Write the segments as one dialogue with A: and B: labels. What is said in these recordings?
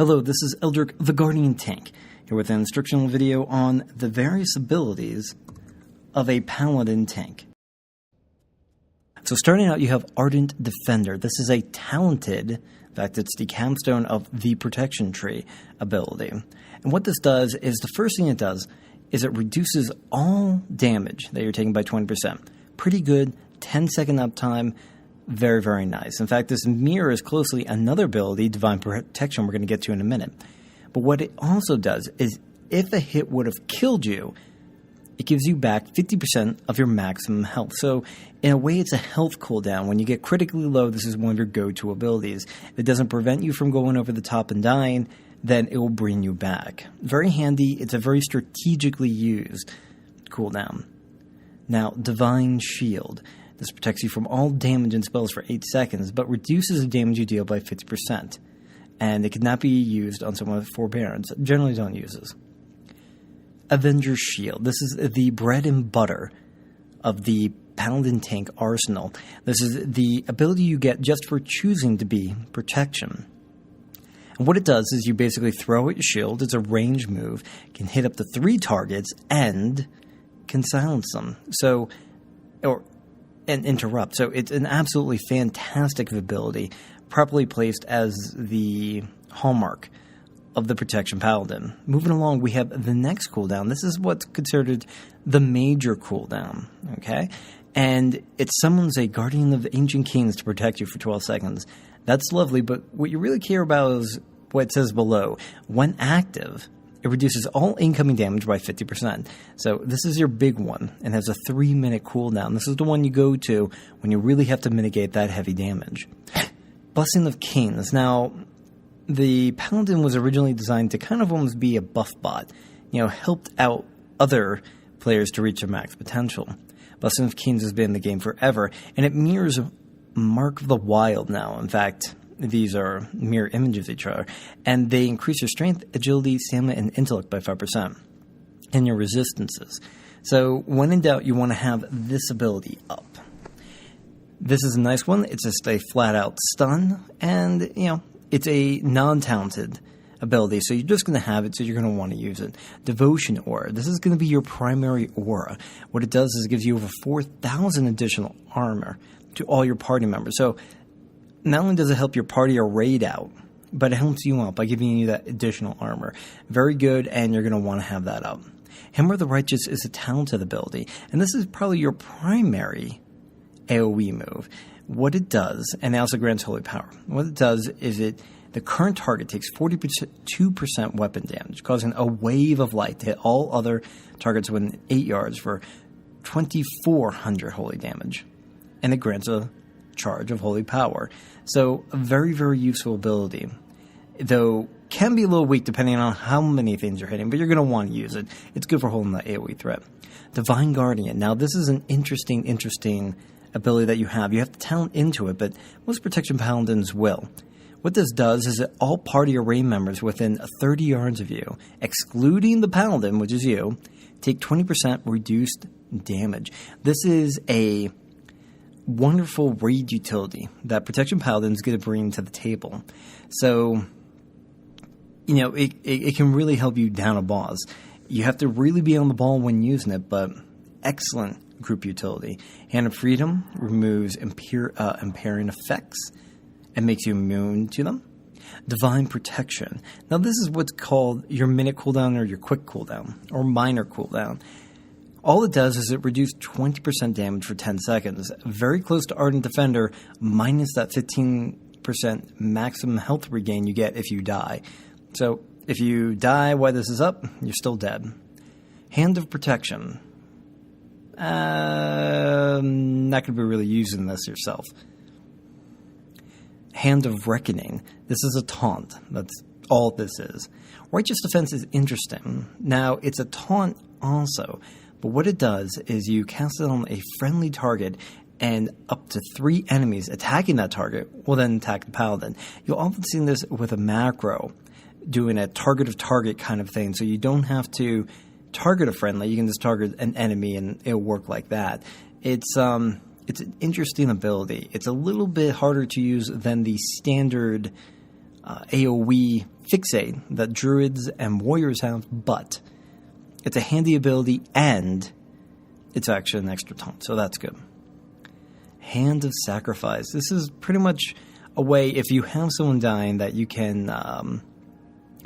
A: Hello, this is Eldoric The Guardian Tank, here with an instructional video on the various abilities of a Paladin tank. So starting out, you have Ardent Defender. This is a talented, in fact it's the capstone of the Protection Tree ability. And what this does is, the first thing it does is it reduces all damage that you're taking by 20%. Pretty good, 10-second uptime. Very, very nice. In fact, this mirrors closely another ability, Divine Protection, we're going to get to in a minute. But what it also does is, if a hit would have killed you, it gives you back 50% of your maximum health. So, in a way, it's a health cooldown. When you get critically low, this is one of your go-to abilities. If it doesn't prevent you from going over the top and dying, then it will bring you back. Very handy. It's a very strategically used cooldown. Now, Divine Shield. This protects you from all damage and spells for 8 seconds, but reduces the damage you deal by 50%. And it cannot be used on someone with forbearance. Generally don't use this. Avenger's Shield. This is the bread and butter of the Paladin tank arsenal. This is the ability you get just for choosing to be protection. And what it does is you basically throw at your shield. It's a range move, can hit up to 3 targets, and can silence them. And interrupt. So it's an absolutely fantastic ability, properly placed as the hallmark of the Protection Paladin. Moving along, we have the next cooldown. This is what's considered the major cooldown, okay? And it summons a Guardian of Ancient Kings to protect you for 12 seconds. That's lovely, but what you really care about is what it says below. When active, it reduces all incoming damage by 50%. So this is your big one, and has a 3-minute cooldown. This is the one you go to when you really have to mitigate that heavy damage. Blessing of Kings. Now, the Paladin was originally designed to kind of almost be a buff bot. Helped out other players to reach their max potential. Blessing of Kings has been in the game forever, and it mirrors Mark of the Wild now. In fact, these are mirror images of each other, and they increase your strength, agility, stamina, and intellect by 5%, and your resistances. So when in doubt, you want to have this ability up. This is a nice one. It's just a flat-out stun, and, it's a non-talented ability, so you're just going to have it, so you're going to want to use it. Devotion Aura. This is going to be your primary aura. What it does is it gives you over 4,000 additional armor to all your party members. So not only does it help your party or raid out, but it helps you out by giving you that additional armor. Very good, and you're going to want to have that up. Hammer of the Righteous is a talented ability, and this is probably your primary AoE move. What it does, and it also grants Holy Power. What it does is the current target takes 42% weapon damage, causing a wave of light to hit all other targets within 8 yards for 2,400 holy damage. And it grants a charge of Holy Power. So a very, very useful ability, though can be a little weak depending on how many things you're hitting, but you're going to want to use it. It's good for holding the AoE threat. Divine Guardian. Now this is an interesting ability that you have. You have to talent into it, but most Protection Paladins will. What this does is that all party array members within 30 yards of you, excluding the Paladin, which is you, take 20% reduced damage. This is a wonderful raid utility that Protection Paladin is going to bring to the table. So, it can really help you down a boss. You have to really be on the ball when using it, but excellent group utility. Hand of Freedom removes impairing effects and makes you immune to them. Divine Protection. Now this is what's called your minute cooldown or your quick cooldown or minor cooldown. All it does is it reduces 20% damage for 10 seconds. Very close to Ardent Defender, minus that 15% maximum health regain you get if you die. So if you die while this is up, you're still dead. Hand of Protection. Not going to be really using this yourself. Hand of Reckoning. This is a taunt. That's all this is. Righteous Defense is interesting. Now, it's a taunt also. But what it does is you cast it on a friendly target, and up to 3 enemies attacking that target will then attack the Paladin. You'll often see this with a macro, doing a target of target kind of thing, so you don't have to target a friendly. You can just target an enemy, and it'll work like that. It's an interesting ability. It's a little bit harder to use than the standard AoE fixate that druids and warriors have, but it's a handy ability and it's actually an extra taunt, so that's good. Hand of Sacrifice. This is pretty much a way, if you have someone dying, that you can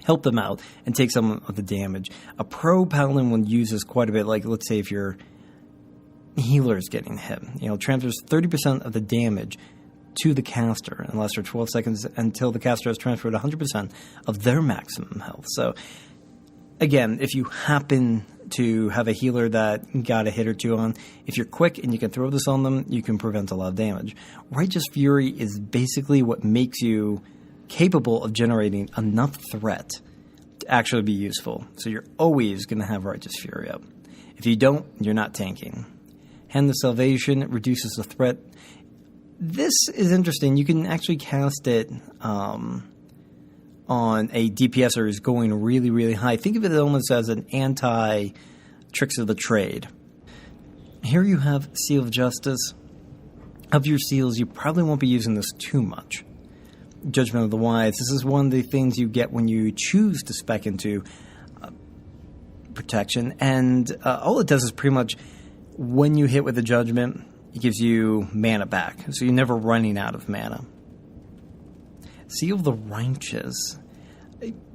A: help them out and take some of the damage. A pro paladin will use this quite a bit, like let's say if your healer is getting hit. Transfers 30% of the damage to the caster and lasts for 12 seconds until the caster has transferred 100% of their maximum health. So, again, if you happen to have a healer that got a hit or two on, if you're quick and you can throw this on them, you can prevent a lot of damage. Righteous Fury is basically what makes you capable of generating enough threat to actually be useful. So you're always going to have Righteous Fury up. If you don't, you're not tanking. Hand of Salvation reduces the threat. This is interesting. You can actually cast it on a DPSer who's going really, really high. Think of it almost as an anti-Tricks of the Trade. Here you have Seal of Justice. Of your seals, you probably won't be using this too much. Judgment of the Wise. This is one of the things you get when you choose to spec into Protection. And all it does is pretty much, when you hit with a Judgment, it gives you mana back. So you're never running out of mana. Seal of the Righteous.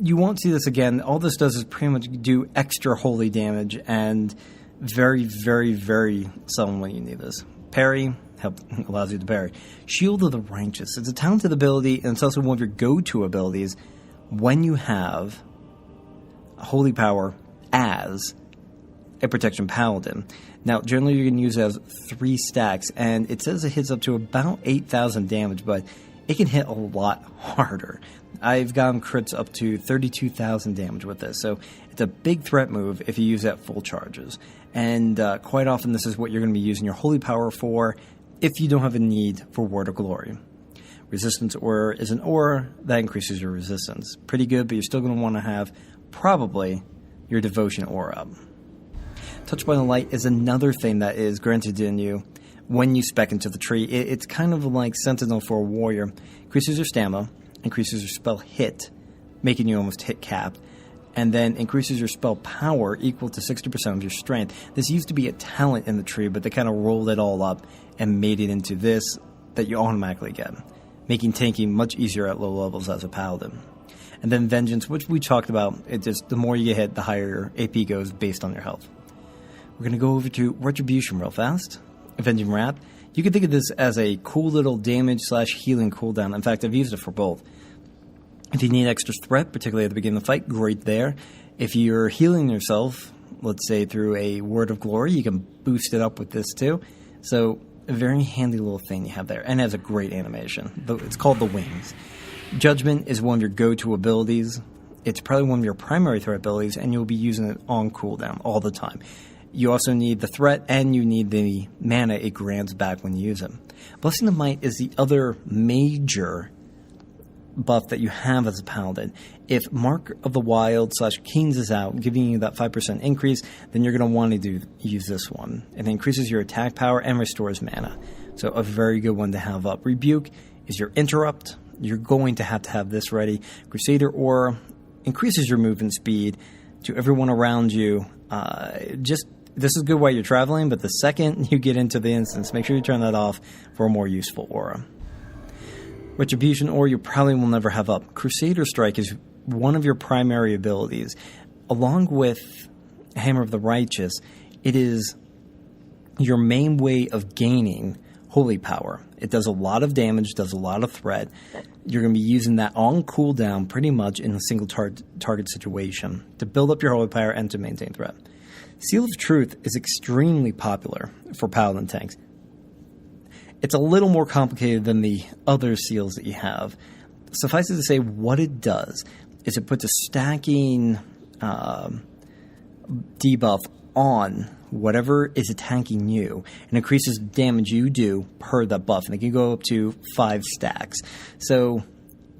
A: You won't see this again. All this does is pretty much do extra holy damage, and very, very, very seldom when you need this. Parry allows you to parry. Shield of the Righteous. It's a talented ability, and it's also one of your go-to abilities when you have a holy power as a Protection Paladin. Now, generally you're going to use it as 3 stacks, and it says it hits up to about 8,000 damage, but it can hit a lot harder. I've gotten crits up to 32,000 damage with this, so it's a big threat move if you use it at full charges. And quite often this is what you're going to be using your holy power for if you don't have a need for Word of Glory. Resistance Aura is an aura that increases your resistance. Pretty good, but you're still going to want to have probably your Devotion Aura up. Touched by the Light is another thing that is granted in you when you spec into the tree. It's kind of like Sentinel for a warrior. Increases your stamina, increases your spell hit, making you almost hit capped, and then increases your spell power equal to 60% of your strength. This used to be a talent in the tree, but they kind of rolled it all up and made it into this that you automatically get, making tanking much easier at low levels as a paladin. And then Vengeance, which we talked about, it just the more you get hit, the higher your AP goes based on your health. We're going to go over to Retribution real fast. Avenging Wrath. You can think of this as a cool little damage/healing cooldown. In fact, I've used it for both. If you need extra threat, particularly at the beginning of the fight, great there. If you're healing yourself, let's say through a Word of Glory, you can boost it up with this too. So, a very handy little thing you have there. And it has a great animation. It's called the Wings. Judgment is one of your go-to abilities. It's probably one of your primary threat abilities, and you'll be using it on cooldown all the time. You also need the threat, and you need the mana it grants back when you use it. Blessing of Might is the other major buff that you have as a paladin. If Mark of the Wild / Kings is out, giving you that 5% increase, then you're going to want to use this one. It increases your attack power and restores mana. So a very good one to have up. Rebuke is your interrupt. You're going to have this ready. Crusader Aura increases your movement speed to everyone around you. This is good while you're traveling, but the second you get into the instance, make sure you turn that off for a more useful aura. Retribution Aura you probably will never have up. Crusader Strike is one of your primary abilities. Along with Hammer of the Righteous, it is your main way of gaining holy power. It does a lot of damage, does a lot of threat. You're going to be using that on cooldown pretty much in a single target situation to build up your holy power and to maintain threat. Seal of Truth is extremely popular for paladin tanks. It's a little more complicated than the other seals that you have. Suffice it to say, what it does is it puts a stacking debuff on whatever is attacking you and increases the damage you do per that buff. And it can go up to 5 stacks. So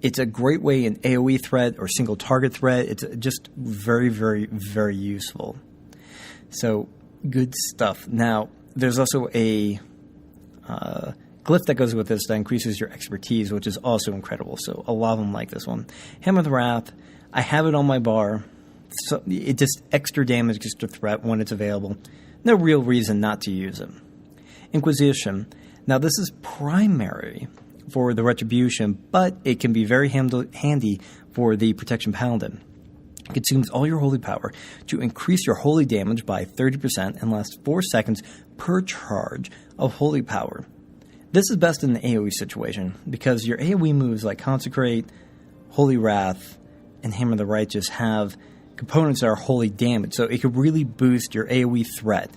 A: it's a great way in AoE threat or single target threat. It's just very, very, very useful. So, good stuff. Now, there's also a glyph that goes with this that increases your expertise, which is also incredible. So a lot of them like this one. Hammer of the Wrath, I have it on my bar. So it just extra damage, extra threat when it's available. No real reason not to use it. Inquisition. Now this is primary for the Retribution, but it can be very handy for the Protection Paladin. It consumes all your holy power to increase your holy damage by 30% and lasts 4 seconds per charge of holy power. This is best in the AoE situation, because your AoE moves like Consecrate, Holy Wrath, and Hammer of the Righteous have components that are holy damage, so it could really boost your AoE threat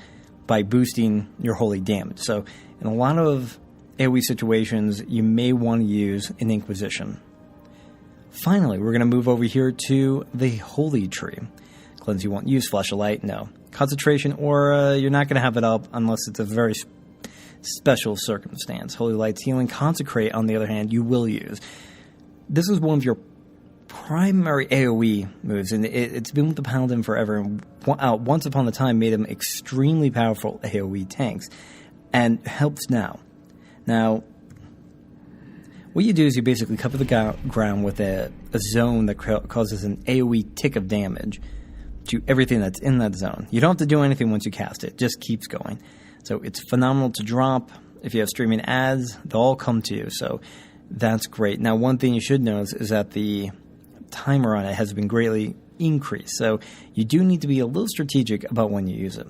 A: by boosting your holy damage. So in a lot of AoE situations, you may want to use an Inquisition. Finally, we're going to move over here to the Holy Tree. Cleanse you won't use, Flash of Light, no. Concentration, or you're not going to have it up unless it's a very special circumstance. Holy Light's Healing. Consecrate, on the other hand, you will use. This is one of your primary AoE moves, and it's been with the Paladin forever, and once upon a time made them extremely powerful AoE tanks, and helps now. Now, what you do is you basically cover the ground with a zone that causes an AoE tick of damage to everything that's in that zone. You don't have to do anything once you cast it. It just keeps going. So it's phenomenal to drop. If you have streaming ads, they'll all come to you. So that's great. Now, one thing you should know is that the timer on it has been greatly increased. So you do need to be a little strategic about when you use it.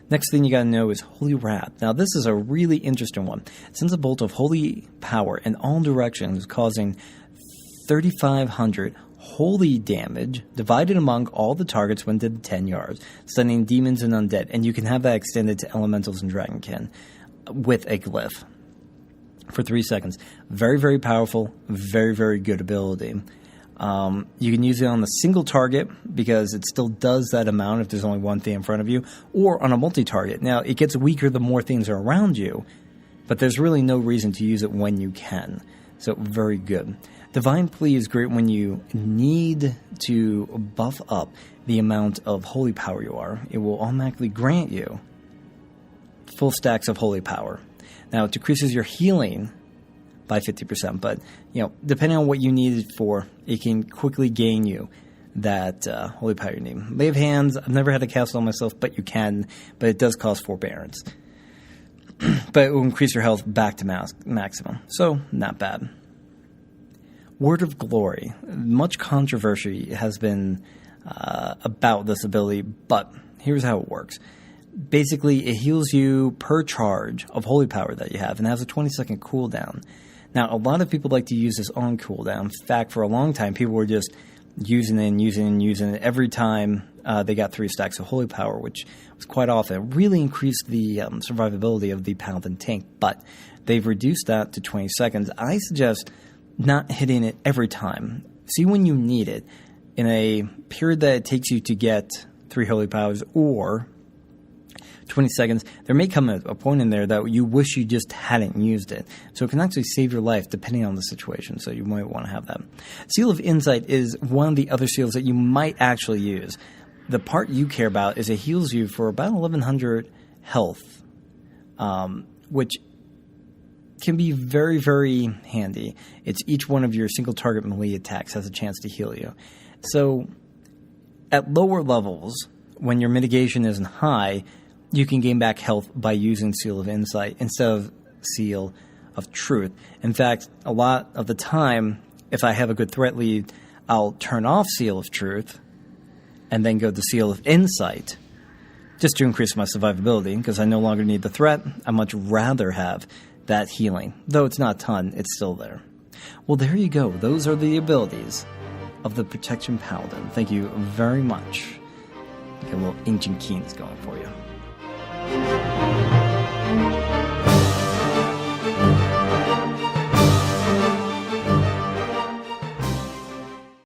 A: Next thing you got to know is Holy Wrath. Now, this is a really interesting one. It sends a bolt of holy power in all directions, causing 3,500 holy damage divided among all the targets when within 10 yards, stunning demons and undead. And you can have that extended to elementals and dragonkin with a glyph for 3 seconds. Very, very powerful, very, very good ability. You can use it on a single target because it still does that amount if there's only one thing in front of you, or on a multi-target. Now, it gets weaker the more things are around you, but there's really no reason to use it when you can. So, very good. Divine Plea is great when you need to buff up the amount of holy power you are. It will automatically grant you full stacks of holy power. Now, it decreases your healing by 50%, but depending on what you need it for, it can quickly gain you that holy power you need. Lay of Hands, I've never had to cast it on myself, but you can, but it does cost forbearance. But it will increase your health back to maximum, so not bad. Word of Glory. Much controversy has been about this ability, but here's how it works. Basically, it heals you per charge of holy power that you have, and has a 20-second cooldown. Now, a lot of people like to use this on cooldown. In fact, for a long time, people were just using it every time they got 3 stacks of holy power, which was quite often. It really increased the survivability of the Paladin tank, but they've reduced that to 20 seconds. I suggest not hitting it every time. See when you need it in a period that it takes you to get 3 holy powers, or 20 seconds, there may come a point in there that you wish you just hadn't used it. So it can actually save your life depending on the situation, so you might want to have that. Seal of Insight is one of the other seals that you might actually use. The part you care about is it heals you for about 1,100 health, which can be very, very handy. It's each one of your single target melee attacks has a chance to heal you. So at lower levels, when your mitigation isn't high, you can gain back health by using Seal of Insight instead of Seal of Truth. In fact, a lot of the time, if I have a good threat lead, I'll turn off Seal of Truth and then go to Seal of Insight just to increase my survivability, because I no longer need the threat. I much rather have that healing. Though it's not a ton, it's still there. Well, there you go. Those are the abilities of the Protection Paladin. Thank you very much. Get a little Ancient Keynes going for you.